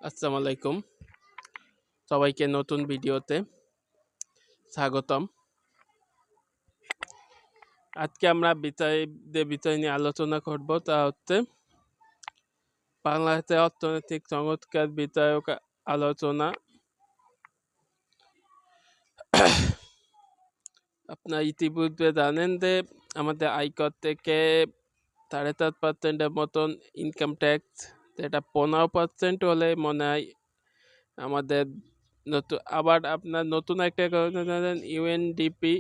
আসসালামু আলাইকুম। সবাইকে নতুন ভিডিওতে স্বাগতম। আজকে আমরা বিষয় নিয়ে আলোচনা করব, তা হচ্ছে বাংলাদেশের অর্থনৈতিক চমৎকার বিষয়ক আলোচনা। আপনারা ইতিপূর্বে জানেন যে আমাদের আয়কর থেকে 7.5% মতন ইনকাম ট্যাক্স, যেটা 15% হলে মনে হয় আমাদের আবার আপনার নতুন একটা ইউএনডিপি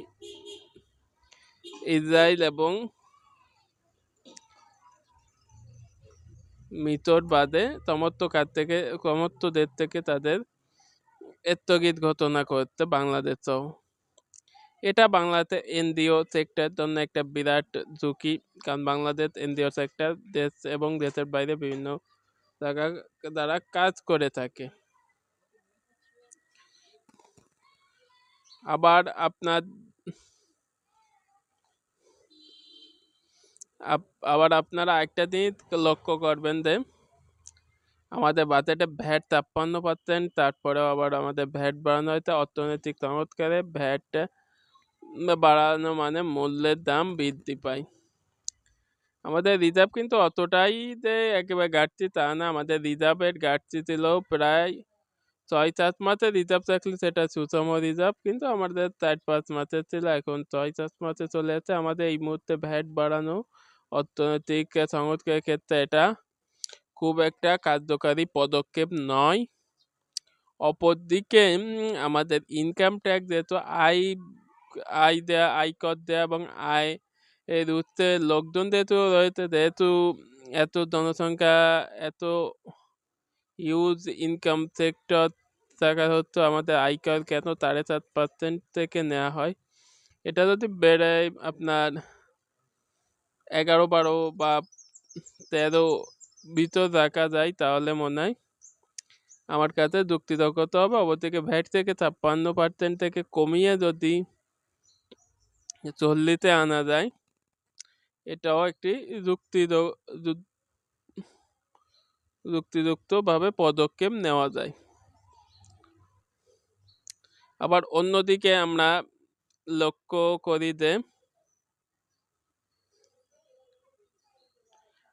ইসরায়েল এবং মিশর বাদে সমস্ত দেশ থেকে তাদের স্থগিত ঘোষণা করতে বাংলাদেশ সহ। এটা বাংলাদেশের এনজিও সেক্টরের জন্য একটা বিরাট ঝুঁকি, কারণ বাংলাদেশ এনজিও সেক্টর দেশ এবং দেশের বাইরে বিভিন্ন জায়গা দ্বারা কাজ করে থাকে। আবার আপনারা একটা জিনিস লক্ষ্য করবেন যে আমাদের বাজেটে ভ্যাট 53%, তারপরেও আবার আমাদের ভ্যাট বাড়ানো হয়েছে অর্থনৈতিক চমৎকারে। ভ্যাট বাড়ানো মানে মূল্যের দাম বৃদ্ধি পায়। আমাদের রিজার্ভ কিন্তু অতটাই যে একেবারে ঘাটতি তা না, আমাদের রিজার্ভের ঘাটতি ছিল প্রায় 6-7 মাসের রিজার্ভ থাকলে সেটা সুষম রিজার্ভ, কিন্তু আমাদের 4-5 মাসের ছিল, এখন 6-7 মাসে চলে যাচ্ছে। আমাদের এই মুহূর্তে ভ্যাট বাড়ানো অর্থনৈতিক চমৎকারের ক্ষেত্রে এটা খুব একটা কার্যকারী পদক্ষেপ নয়। অপরদিকে আমাদের ইনকাম ট্যাক্স, যেহেতু আয়কর দেয়া এবং আয় এর উৎসে লোকজন যেহেতু রয়েছে, যেহেতু এত জনসংখ্যা, এত হিউজ ইনকাম সেক্টর থাকা সত্ত্বেও আমাদের আয়কর কেন 7.5% থেকে নেওয়া হয়। এটা যদি বেড়ে আপনার 11-12 বা 13 ভিতর রাখা যায়, তাহলে মনে হয় আমার কাছে যুক্তিযুক্ত হবে। অপরদিকে ভ্যাট থেকে 56% থেকে কমিয়ে যদি 40-এ আনা যায়, এটাও একটি যুক্তিযুক্তভাবে পদক্ষেপ নেওয়া যায়। আবার অন্যদিকে আমরা লক্ষ্য করি যে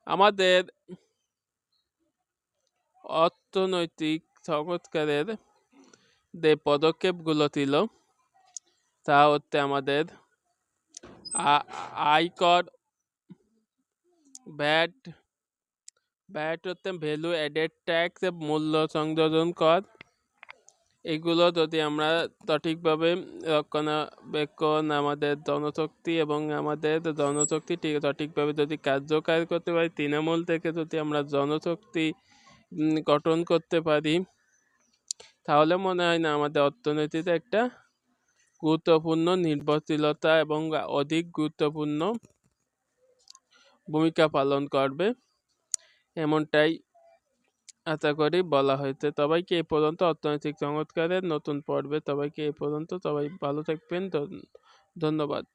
আমাদের অর্থনৈতিক সংস্কারের যে পদক্ষেপগুলো ছিল, তা হচ্ছে আমাদের আয়কর, ভ্যাট হচ্ছে ভ্যালু অ্যাডেড ট্যাক্স, মূল্য সংযোজন কর। এগুলো যদি আমরা সঠিকভাবে রক্ষণাবেক্ষণ, আমাদের জনশক্তি এবং আমাদের জনশক্তি সঠিকভাবে যদি কার্যকর করতে পারি, তৃণমূল থেকে যদি আমরা জনশক্তি গঠন করতে পারি, তাহলে মনে হয় না আমাদের অর্থনীতিতে একটা গুরুত্বপূর্ণ নির্ভরশীলতা এবং অধিক গুরুত্বপূর্ণ ভূমিকা পালন করবে, এমনটাই আশা করি বলা হয়েছে। সবাইকে এই পর্যন্ত অর্থনৈতিক চমৎকারের নতুন পর্বে সবাইকে এই পর্যন্ত। সবাই ভালো থাকবেন, ধন্যবাদ।